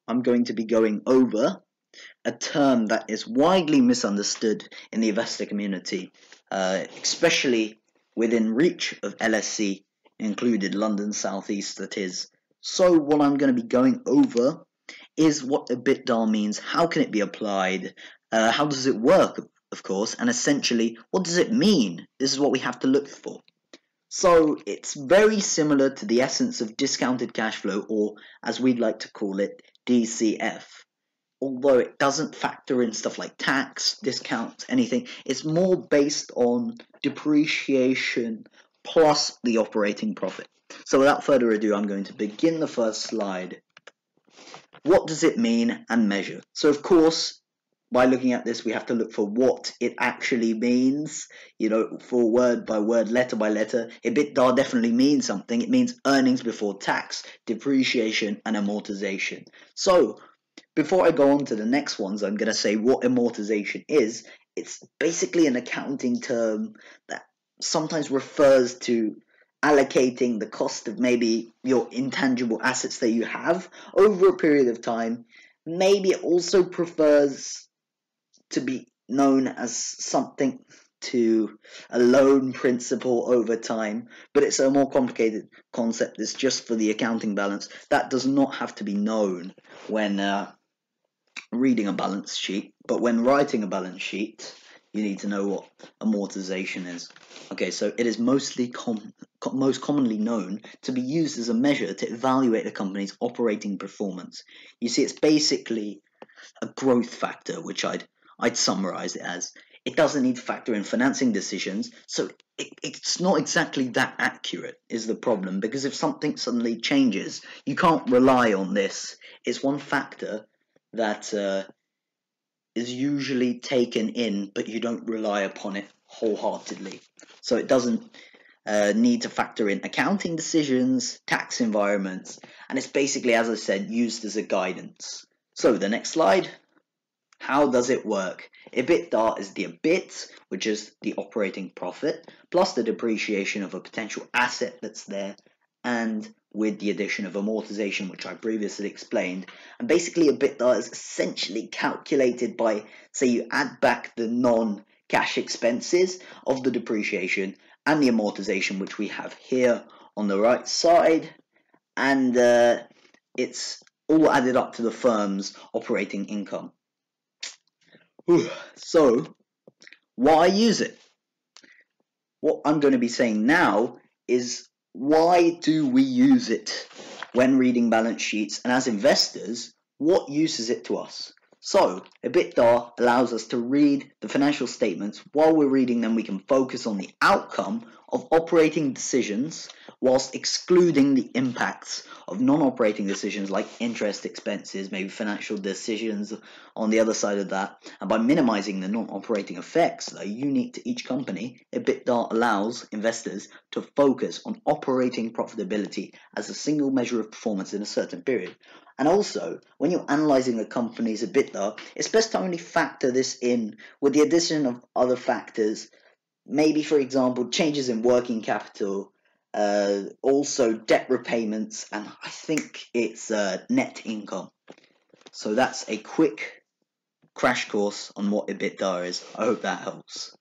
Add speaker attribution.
Speaker 1: I'm going to be going over a term that is widely misunderstood in the investor community, especially within reach of LSC, included London South East that is. So what I'm going to be going over is what EBITDA means, how can it be applied, how does it work, of course, and essentially, what does it mean? This is what we have to look for. So it's very similar to the essence of discounted cash flow, or as we'd like to call it, DCF. Although it doesn't factor in stuff like tax, discounts, anything, it's more based on depreciation plus the operating profit. So without further ado, I'm going to begin the first slide. What does it mean and measure? So of course, by looking at this, we have to look for what it actually means, for word by word, letter by letter. EBITDA definitely means something. It means earnings before tax, depreciation, and amortization. So before I go on to the next ones, I'm going to say what amortization is. It's basically an accounting term that sometimes refers to allocating the cost of maybe your intangible assets that you have over a period of time. Maybe it also prefers to be known as something to a loan principal over time, but it's a more complicated concept. It's just for the accounting balance. That does not have to be known when reading a balance sheet, but when writing a balance sheet, you need to know what amortization is. Okay, so it is most commonly known to be used as a measure to evaluate a company's operating performance. You see, it's basically a growth factor, which I'd summarize it as. It doesn't need to factor in financing decisions, so it's not exactly that accurate is the problem, because if something suddenly changes, you can't rely on this. It's one factor that is usually taken in, but you don't rely upon it wholeheartedly. So it doesn't need to factor in accounting decisions, tax environments, and it's basically, as I said, used as a guidance. So the next slide. How does it work? EBITDA is the EBIT, which is the operating profit, plus the depreciation of a potential asset that's there, and with the addition of amortization, which I previously explained. And basically, EBITDA is essentially calculated by, say, you add back the non-cash expenses of the depreciation and the amortization, which we have here on the right side, and it's all added up to the firm's operating income. So, why use it? What I'm going to be saying now is, why do we use it when reading balance sheets? And as investors, what use is it to us? So, EBITDA allows us to read the financial statements. While we're reading them, we can focus on the outcome of operating decisions whilst excluding the impacts of non-operating decisions like interest expenses, maybe financial decisions on the other side of that. And by minimizing the non-operating effects that are unique to each company, EBITDA allows investors to focus on operating profitability as a single measure of performance in a certain period. And also, when you're analyzing a company's EBITDA, it's best to only factor this in with the addition of other factors, maybe, for example, changes in working capital, also debt repayments, and I think it's net income. So that's a quick crash course on what EBITDA is. I hope that helps.